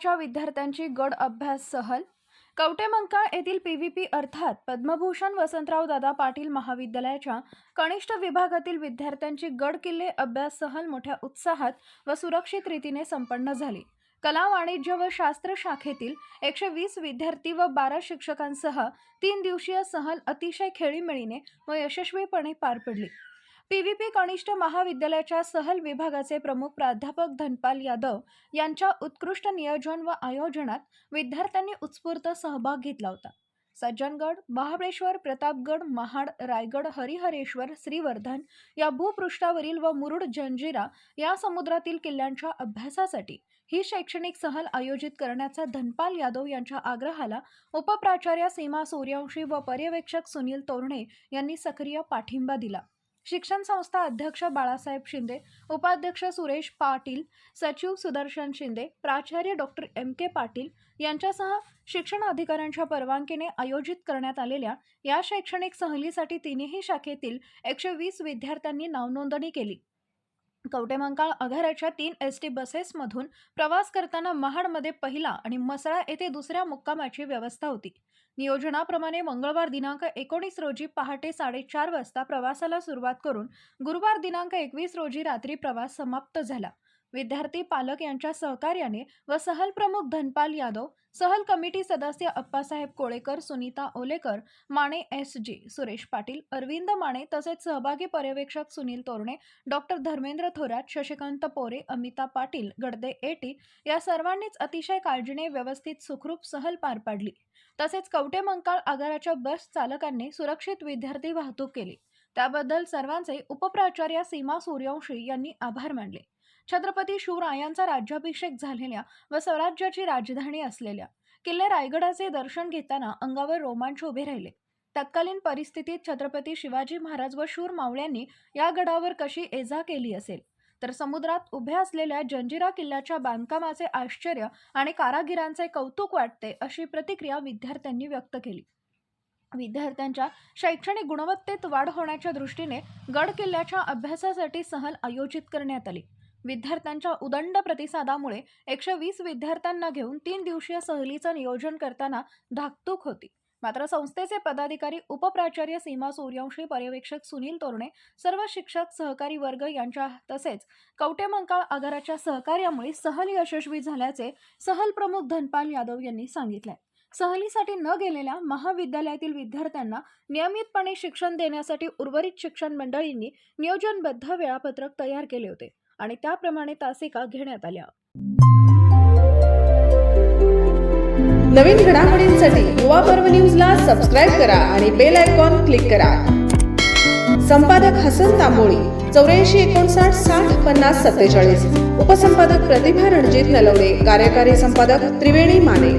महाविद्यालयाच्या विद्यार्थ्यांची गड अभ्यास सहल। कवटेमंकाळ येथील पीव्हीपी अर्थात पद्मभूषण वसंतराव दादा पाटील महाविद्यालयाच्या कनिष्ठ विभागातील विद्यार्थ्यांची गड किल्ले अभ्यास सहल मोठ्या उत्साहात व सुरक्षित रीतीने संपन्न झाली। कला, वाणिज्य व शास्त्र शाखेतील 120 विद्यार्थी व 12 शिक्षकांसह 3 दिवसीय सहल अतिशय खेळीमेळीने व यशस्वीपणे पार पडली। पीव्हीपी कनिष्ठ महाविद्यालयाच्या सहल विभागाचे प्रमुख प्राध्यापक धनपाल यादव यांच्या उत्कृष्ट नियोजन व आयोजनात विद्यार्थ्यांनी उत्स्फूर्त सहभाग घेतला होता। सज्जनगड, महाबळेश्वर, प्रतापगड, महाड, रायगड, हरिहरेश्वर, श्रीवर्धन या भूपृष्ठावरील व मुरुड, जंजिरा या समुद्रातील किल्ल्यांच्या अभ्यासासाठी ही शैक्षणिक सहल आयोजित करण्याचा धनपाल यादव यांच्या आग्रहाला उपप्राचार्य सीमा सूर्यवंशी व पर्यवेक्षक सुनील तोरणे यांनी सक्रिय पाठिंबा दिला। शिक्षण संस्था अध्यक्ष बाळासाहेब शिंदे, उपाध्यक्ष सुरेश पाटील, सचिव सुदर्शन शिंदे, प्राचार्य डॉक्टर MK पाटील यांच्यासह शिक्षण अधिकाऱ्यांच्या परवानगीने आयोजित करण्यात आलेल्या या शैक्षणिक सहलीसाठी तिन्ही शाखेतील 120 विद्यार्थ्यांनी नावनोंदणी केली। कवटेमंकाळ आगाराच्या 3 ST बसेसमधून प्रवास करताना महाडमध्ये पहिला आणि मसळा येथे दुसऱ्या मुक्कामाची व्यवस्था होती। नियोजनाप्रमाणे मंगळवार दिनांक 19 रोजी पहाटे 4:30 वाजता प्रवासाला सुरुवात करून गुरुवार दिनांक 21 रोजी रात्री प्रवास समाप्त झाला। विद्यार्थी पालक यांच्या सहकार्याने व सहल प्रमुख धनपाल यादव, सहल कमिटी सदस्य अप्पासाहेब कोळेकर, सुनीता ओलेकर, माने SG, सुरेश पाटील, अरविंद माने तसेच सहभागी पर्यवेक्षक सुनील तोरणे, डॉक्टर धर्मेंद्र थोरात, शशिकांत पोरे, अमिता पाटील, गडदे AT या सर्वांनीच अतिशय काळजीने व्यवस्थित सुखरूप सहल पार पाडली। तसेच कवटेमंकाळ आगाराच्या बस चालकांनी सुरक्षित विद्यार्थी वाहतूक केली, त्याबद्दल सर्वांचे उपप्राचार्य सीमा सूर्यवंशी यांनी आभार मानले। छत्रपती शिवरायांचा राज्याभिषेक झालेल्या व स्वराज्याची राजधानी असलेल्या किल्ले रायगडाचे दर्शन घेताना अंगावर रोमांच उभे राहिले। तत्कालीन परिस्थितीत छत्रपती शिवाजी महाराज व शूर मावळ्यांनी या गडावर कशी एजा केली असेल, तर समुद्रात उभ्या असलेल्या जंजिरा किल्ल्याच्या बांधकामाचे आश्चर्य आणि कारागिरांचे कौतुक वाटते, अशी प्रतिक्रिया विद्यार्थ्यांनी व्यक्त केली। विद्यार्थ्यांच्या शैक्षणिक गुणवत्तेत वाढ होण्याच्या दृष्टीने गड किल्ल्याच्या अभ्यासासाठी सहल आयोजित करण्यात आली। विद्यार्थ्यांच्या उदंड प्रतिसादामुळे 120 विद्यार्थ्यांना घेऊन 3 दिवसीय सहलीचं नियोजन करताना धाकधूक होती। मात्र संस्थेचे पदाधिकारी, उपप्राचार्य सीमा सूर्यवंशी, पर्यवेक्षक सुनील तोरणे, सर्व शिक्षक, सहकारी वर्ग यांच्या तसेच कवटेमंकाळ आगाराच्या सहकार्यामुळे सहल यशस्वी झाल्याचे सहल प्रमुख धनपाल यादव यांनी सांगितले। सहलीसाठी न गेलेल्या महाविद्यालयातील विद्यार्थ्यांना नियमितपणे शिक्षण देण्यासाठी उर्वरित शिक्षण मंडळींनी नियोजनबद्ध वेळापत्रक तयार केले होते आणि त्याप्रमाणे तासिका घेण्यात आल्या। नवीन घडामोडींसाठी युवा पर्व न्यूजला सबस्क्राइब करा आणि बेल आयकॉन क्लिक करा। संपादक हसन तांबोळी 84 59 60 50 47, उपसंपादक प्रतिभा रणजित नलवडे, कार्यकारी संपादक त्रिवेणी माने।